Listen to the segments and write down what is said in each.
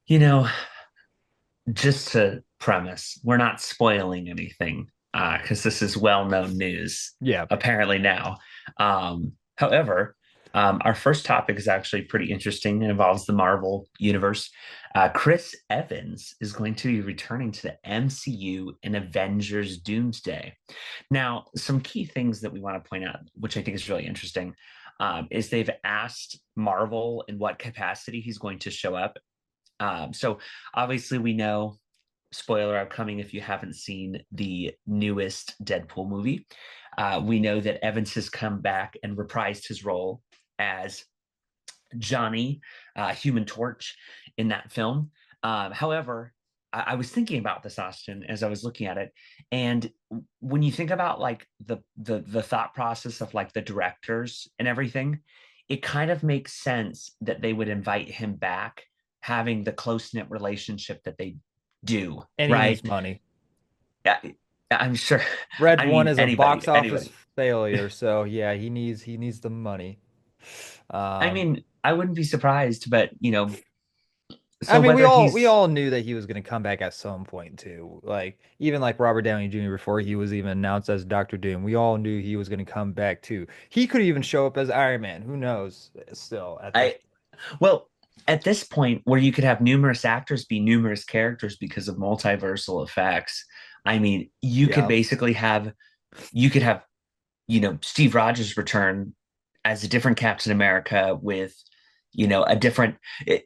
You know, just to premise, we're not spoiling anything because this is well-known news Yeah. apparently now. However, our first topic is actually pretty interesting. It involves the Marvel universe. Chris Evans is going to be returning to the MCU in Avengers Doomsday. Now, some key things that we want to point out, which I think is really interesting, is they've asked Marvel in what capacity he's going to show up. So obviously we know, spoiler upcoming if you haven't seen the newest Deadpool movie. We know that Evans has come back and reprised his role as Johnny, Human Torch, in that film. However, I was thinking about this, Austin, as I was looking at it, and when you think about like the thought process of like the directors and everything, it kind of makes sense that they would invite him back, having the close knit relationship that they do, And he right? needs money. Yeah, I'm sure. Red I One mean, is a box office anybody. failure, so yeah, he needs the money. I Um, mean, I wouldn't be surprised, but I so mean, we whether all we he's all knew that he was going to come back at some point too. Like even like Robert Downey Jr. before he was even announced as Doctor Doom, we all knew he was going to come back too. He could even show up as Iron Man. Who knows? Still at this. I Well, at this point, where you could have numerous actors be numerous characters because of multiversal effects, I mean, Yeah. you could have, Steve Rogers return as a different Captain America with, a different.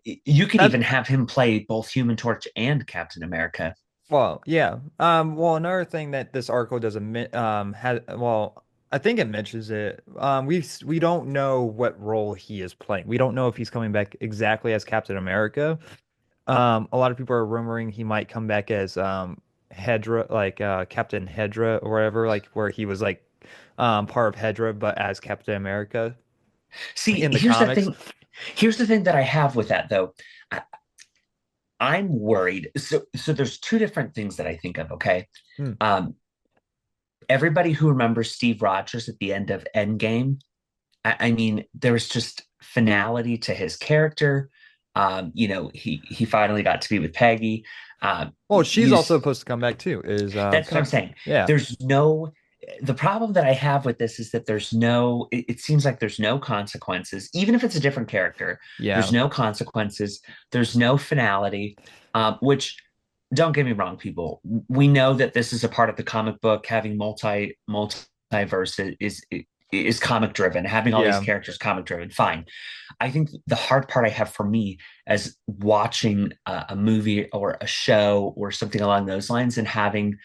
You could That even have him play both Human Torch and Captain America. Well, yeah. Well, another thing that this article doesn't has well, I think it mentions it. We don't know what role he is playing. We don't know if he's coming back exactly as Captain America. A lot of people are rumoring he might come back as Hedra, like Captain Hedra or whatever, like where he was like part of Hedra, but as Captain America See, in the comics. Here's the thing that I have with that though. I, I'm worried. So there's two different things that I think of. Okay. Hmm. Um, Everybody who remembers Steve Rogers at the end of Endgame, I mean, there was just finality to his character. He finally got to be with Peggy. Well, she's You also supposed to come back too. Is That's what I'm saying. Yeah, There's no The problem that I have with this is that it seems like there's no consequences, even if it's a different character. There's yeah. no consequences. There's no finality, which don't get me wrong, people. We know that this is a part of the comic book. Having multiverse is comic driven. Having all these Yeah. characters comic driven, fine. I think the hard part I have for me as watching a movie or a show or something along those lines and having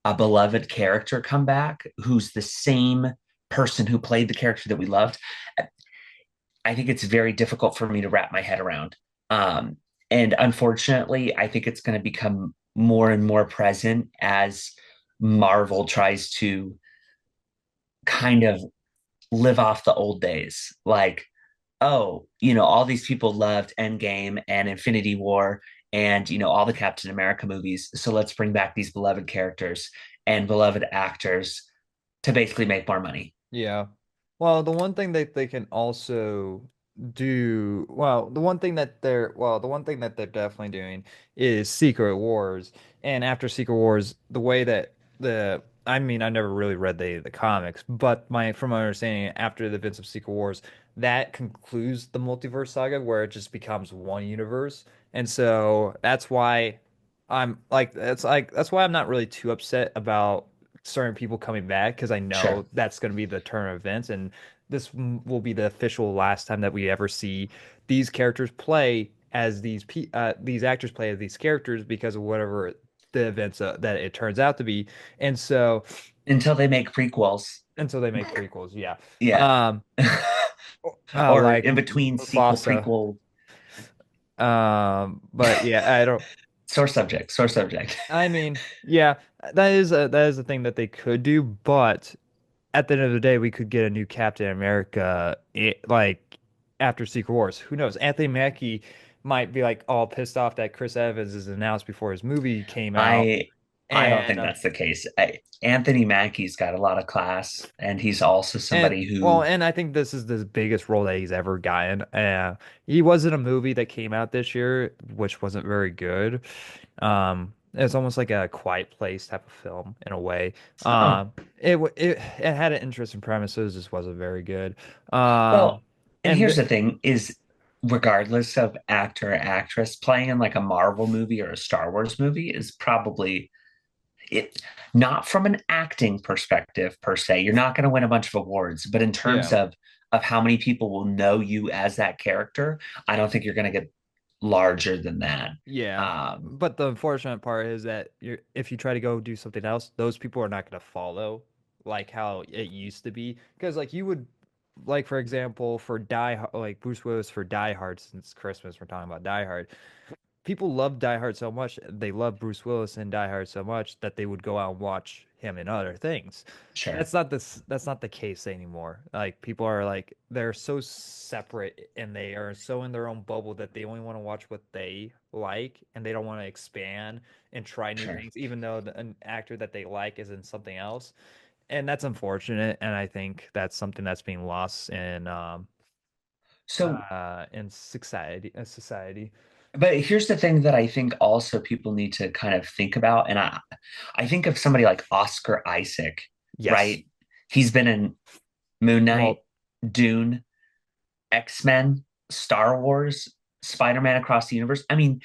a beloved character come back who's the same person who played the character that we loved. I think it's very difficult for me to wrap my head around. And unfortunately, I think it's going to become more and more present as Marvel tries to kind of live off the old days. Like, oh, all these people loved Endgame and Infinity War and, all the Captain America movies. So let's bring back these beloved characters and beloved actors to basically make more money. Yeah. Well, the one thing that they can also do, the one thing that they're definitely doing is Secret Wars. And after Secret Wars, the way that I mean, I never really read the comics, but from my understanding, after the events of Secret Wars, that concludes the multiverse saga where it just becomes one universe. And so that's why I'm not really too upset about certain people coming back because I know Sure. that's going to be the turn of events, and will be the official last time that we ever see these characters play as these actors play as these characters because of whatever the events that it turns out to be, and so Until they make prequels. until they make prequels, yeah, Yeah. um, Or like in between sequel, Mufasa, prequel, but yeah, I don't. sore subject, sore subject. I mean, yeah, that is the thing that they could do, but at the end of the day, we could get a new Captain America, like after Secret Wars. Who knows? Anthony Mackie might be like all pissed off that Chris Evans is announced before his movie came out. I I don't And think that's the case. Anthony Mackie's got a lot of class, and he's also and somebody well, who, and I think this is the biggest role that he's ever gotten. He was in a movie that came out this year, which wasn't very good. It's almost like a Quiet Place type of film in a way. oh, It had an interesting premises, just wasn't very good. Um, well, and and here's th the thing is regardless of actor or actress, playing in like a Marvel movie or a Star Wars movie is probably it not from an acting perspective per se. You're not going to win a bunch of awards, but in terms yeah. of how many people will know you as that character, I don't think you're going to get larger than that. Yeah. Um, But the unfortunate part is that if you try to go do something else, those people are not going to follow like how it used to be. Because like you would like for example for like Bruce Willis for Die Hard, since Christmas we're talking about Die Hard. People love Die Hard so much, they love Bruce Willis in Die Hard so much that they would go out and watch him in other things. sure, That's not the case anymore. Like people are like they're so separate and they are so in their own bubble that they only want to watch what they like and they don't want to expand and try new sure. things, even though an actor that they like is in something else. And that's unfortunate. And I think that's something that's being lost So, in society. but here's the thing that I think also people need to kind of think about, and I think of somebody like Oscar Isaac, Yes. right? He's been in Moon Knight, Well, Dune, X-Men, Star Wars, Spider-Man Across the Universe. I mean,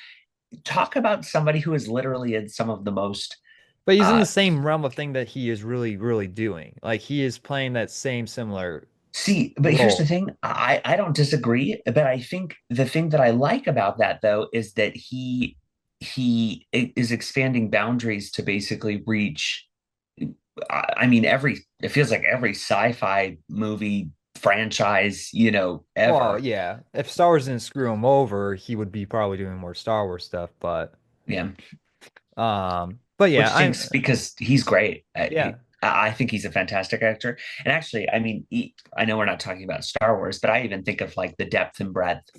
talk about somebody who is literally in some of the most but he's in the uh same realm of thing that he is really, really doing. Like he is playing that same similar see, but here's the role. thing. I don't disagree, but I think the thing that I like about that though is that he is expanding boundaries to basically reach I mean every it feels like every sci-fi movie franchise, Well, ever. yeah. If Star Wars didn't screw him over, he would be probably doing more Star Wars stuff. Yeah. But Which yeah, stinks because he's great. yeah, I think he's a fantastic actor. And actually, I mean, I know we're not talking about Star Wars, but I even think of like the depth and breadth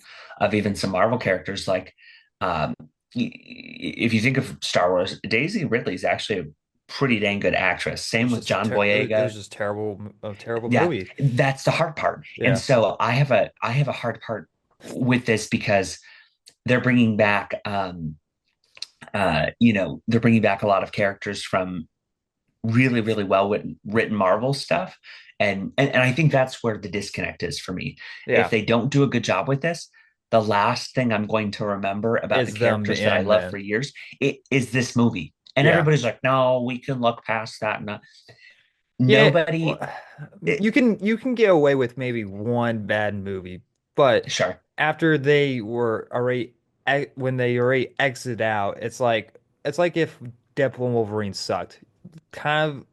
of even some Marvel characters. Like, um, if you think of Star Wars, Daisy Ridley is actually a pretty dang good actress. Same with John it was Boyega. just a terrible Yeah, movie. that's the hard part. And Yeah, so I have a hard part with this because they're bringing back they're bringing back a lot of characters from really really well written Marvel stuff, and I think that's where the disconnect is for me. If yeah. they don't do a good job with this, the last thing I'm going to remember about the Is them characters that I and love for then years it is this movie, and yeah. everybody's like, no, we can look past that. And Yeah, well, nobody it, you can get away with maybe one bad movie, but sure, after they were already when they already exit out, it's like if Deadpool and Wolverine sucked. Kind of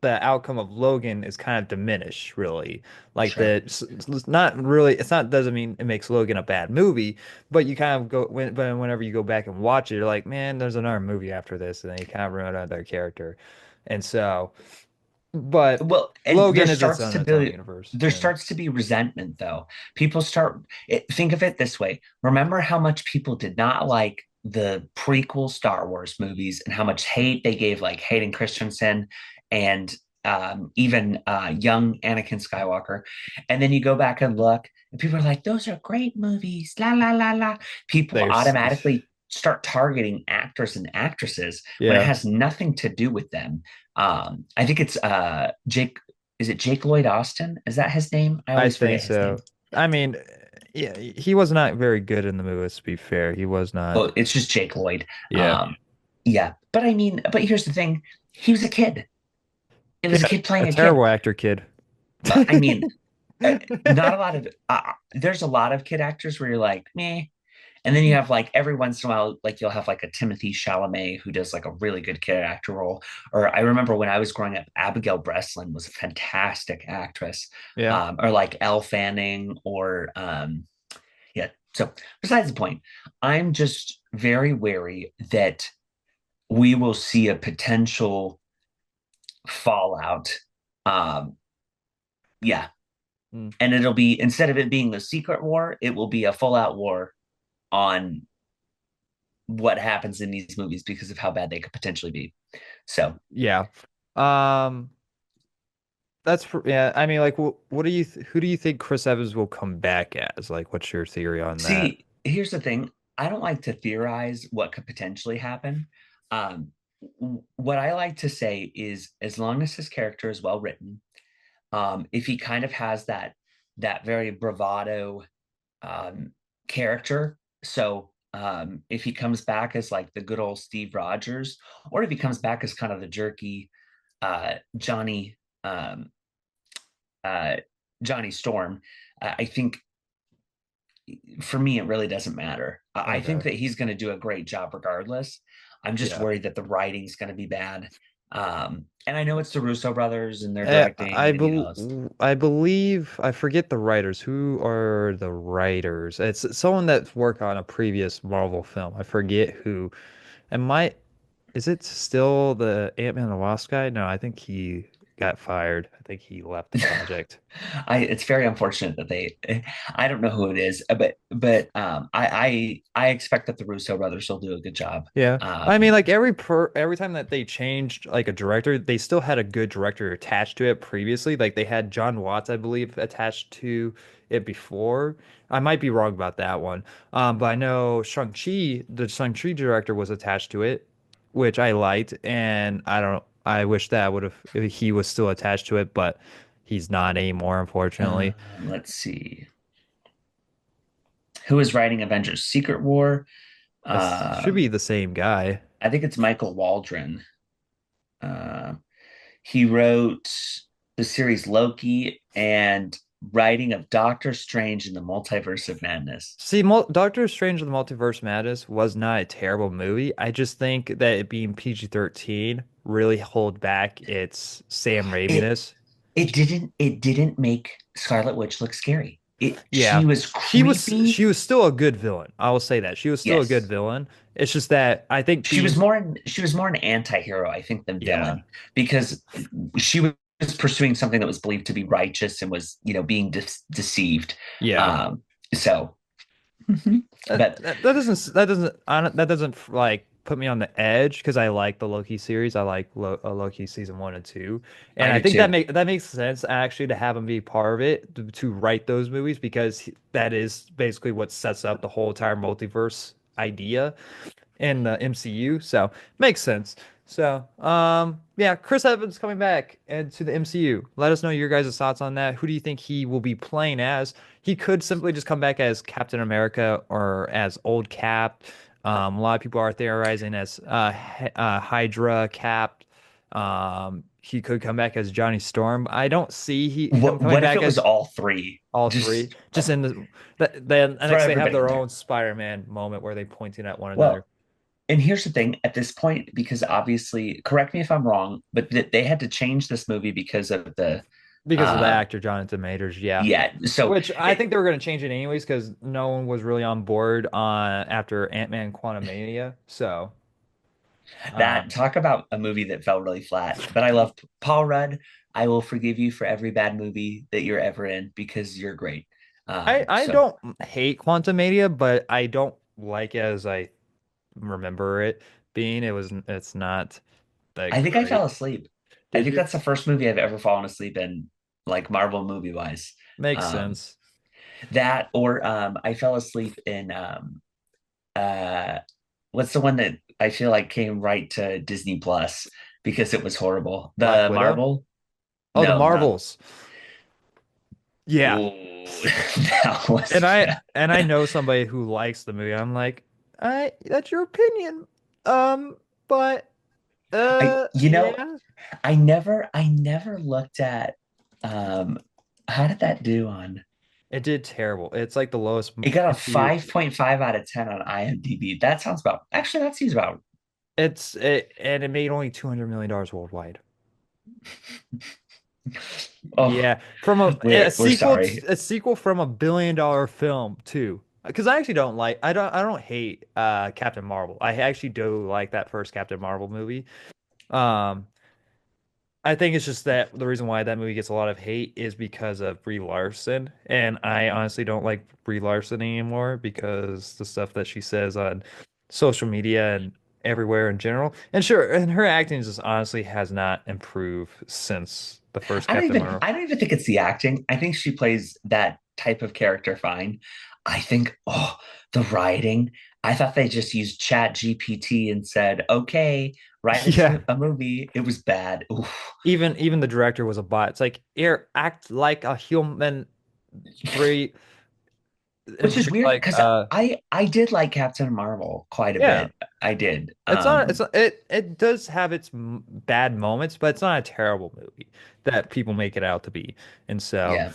the outcome of Logan is kind of diminished, really. Like sure. it's not really, it's not doesn't mean it makes Logan a bad movie, but you kind of but whenever you go back and watch it, you're like, man, there's another movie after this, and then you kind of ruin another character, and so. But Well, and Logan is its own universe. there And starts to be resentment though. People start think of it this way. Remember how much people did not like the prequel Star Wars movies and how much hate they gave like Hayden Christensen and even young Anakin Skywalker. And then you go back and look, and people are like, "Those are great movies." La la la la. People there's, automatically start targeting actors and actresses when it yeah, has nothing to do with them. I think it's Jake. Is it Jake Lloyd Austin? Is that his name? I I always think forget his name. so. I mean, yeah, he was not very good in the movies, to be fair. He was not. Oh, it's just Jake Lloyd. Yeah. Um, yeah, but I mean, but here's the thing: he was a kid. It was a Yeah, kid a playing a kid. terrible actor kid. I mean, not a lot of. There's a lot of kid actors where you're like, meh. And then you have like every once in a while, like you'll have like a Timothy Chalamet who does like a really good kid actor role. Or I remember when I was growing up, Abigail Breslin was a fantastic actress. Yeah. Or like Elle Fanning, or yeah. So besides the point, I'm just very wary that we will see a potential fallout. Um, yeah, Mm. and it'll be instead of it being the secret war, it will be a full out war on what happens in these movies because of how bad they could potentially be. So, Yeah. Um, yeah. I mean, like, what do you who do you think Chris Evans will come back as? Like, what's your theory on that? see, here's the thing. I don't like to theorize what could potentially happen. Um, what I like to say is, as long as his character is well written, if he kind of has that very bravado um, character. So if he comes back as like the good old Steve Rogers, or if he comes back as kind of the jerky Johnny um, uh, Johnny Storm, I think for me it really doesn't matter. I think Okay. that he's going to do a great job regardless. I'm just Yeah. worried that the writing's going to be bad. And I know it's the Russo brothers and they're directing, and I believe I forget the writers. Who are the writers? It's someone that's worked on a previous Marvel film. I forget who. And my is it still the Ant-Man and the Wasp guy? No, I think he got fired. I think he left the project. I it's very unfortunate that they I don't know who it is, but I expect that the Russo brothers will do a good job. Yeah. I mean, Um, like every time that they changed like a director, they still had a good director attached to it previously. Like they had John Watts, I believe, attached to it before. I might be wrong about that one. But I know Shang-Chi, the Shang-Chi director was attached to it, which I liked, and I wish that would have he was still attached to it, but he's not anymore, unfortunately. let's see. Who is writing Avengers Secret War? It should be Um, the same guy. I think it's Michael Waldron. Uh, he wrote the series Loki and writing of Doctor Strange in the Multiverse of Madness. See, Mul Doctor Strange in the Multiverse Madness was not a terrible movie. I just think that it being PG-13 really hold back its Sam It Raimi-ness. it didn't make Scarlet Witch look scary. She Yeah. was creepy. She was still a good villain. I will say that. She was still a good Yes. villain. It's just that I think being She was more an anti-hero, I think, than yeah. villain, because she was pursuing something that was believed to be righteous and was, being deceived. Yeah. Um, so, but That doesn't like put me on the edge because I like the Loki series. I like Loki season 1 and 2, and I I do think too. that makes sense actually to have him be part of it to write those movies because that is basically what sets up the whole entire multiverse idea in the MCU. So makes sense. So, yeah, Chris Evans coming back into the MCU. Let us know your guys' thoughts on that. Who do you think he will be playing as? He could simply just come back as Captain America or as old Cap. A lot of people are theorizing as Hydra Cap. He could come back as Johnny Storm. I don't see him coming What if back it was as all three? all three. Just Just in the throw next they have everybody in their there. own Spider-Man moment where they pointing at one another. Well, and here's the thing at this point, because obviously, correct me if I'm wrong, but they had to change this movie because of the, Because of the um, actor Jonathan Majors, yeah. yeah. So Which I think they were going to change it anyways because no one was really on board on after Ant-Man Quantumania. So, that um, talk about a movie that fell really flat. But I love Paul Rudd. I will forgive you for every bad movie that you're ever in because you're great. I So don't hate Quantumania, but I don't like it as I remember it being. It's not that I think I fell great. asleep. I Did think you? that's the first movie I've ever fallen asleep in, like Marvel movie wise. Makes Um, sense. that or I fell asleep in uh, what's the one that I feel like came right to Disney Plus because it was horrible. Black The Widow? Marvel? Oh, the No, not. Marvels. Yeah. Ooh, that was And I know somebody who likes the movie. I'm like, I that's your opinion. Um, but I you know yeah, I never looked at um how did that do on it did terrible. It's like the lowest it got a MCU. 5.5 out of 10 on IMDb. That sounds about actually that seems about And it made only $200 million worldwide. oh Yeah, from we're sorry. a sequel from $1 billion film too. Because I actually don't like I don't hate Captain Marvel. I actually do like that first Captain Marvel movie. Um, I think it's just that the reason why that movie gets a lot of hate is because of Brie Larson, and I honestly don't like Brie Larson anymore because the stuff that she says on social media and everywhere in general. And sure, and her acting just honestly has not improved since the first Captain Marvel. I don't even think it's the acting. I think she plays that type of character fine. I think, oh, the writing. I thought they just used Chat GPT and said, okay, write Yeah. a movie. It was bad. Oof. Even the director was a bot. It's like, here, act like a human, Brie. Which is Brie's weird like, because I did like Captain Marvel quite a yeah. bit. I did. It does have its bad moments, but it's not a terrible movie that people make it out to be. And so, Yeah.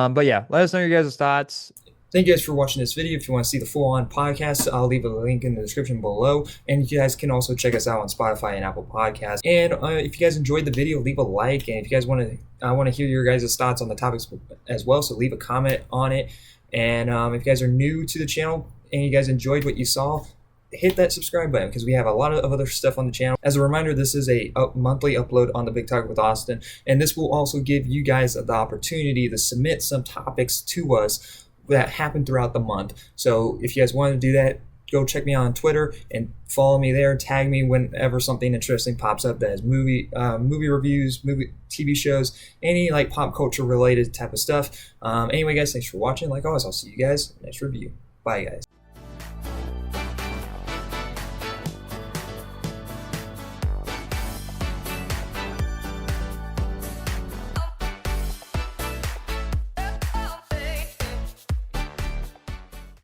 but yeah, let us know your guys' thoughts. Thank you guys for watching this video. If you want to see the full-on podcast, I'll leave a link in the description below. And you guys can also check us out on Spotify and Apple Podcasts. And if you guys enjoyed the video, leave a like. And if you guys want to, I want to hear your guys' thoughts on the topics as well. So leave a comment on it. And if you guys are new to the channel and you guys enjoyed what you saw, hit that subscribe button because we have a lot of other stuff on the channel. As a reminder, this is a monthly upload on the Big Talk with Austin. And this will also give you guys the opportunity to submit some topics to us that happen throughout the month. So if you guys want to do that, go check me on Twitter and follow me there. Tag me whenever something interesting pops up that is movie reviews, movie TV shows, any like pop culture related type of stuff. Anyway, guys, thanks for watching. Like always, I'll see you guys next review. Bye, guys.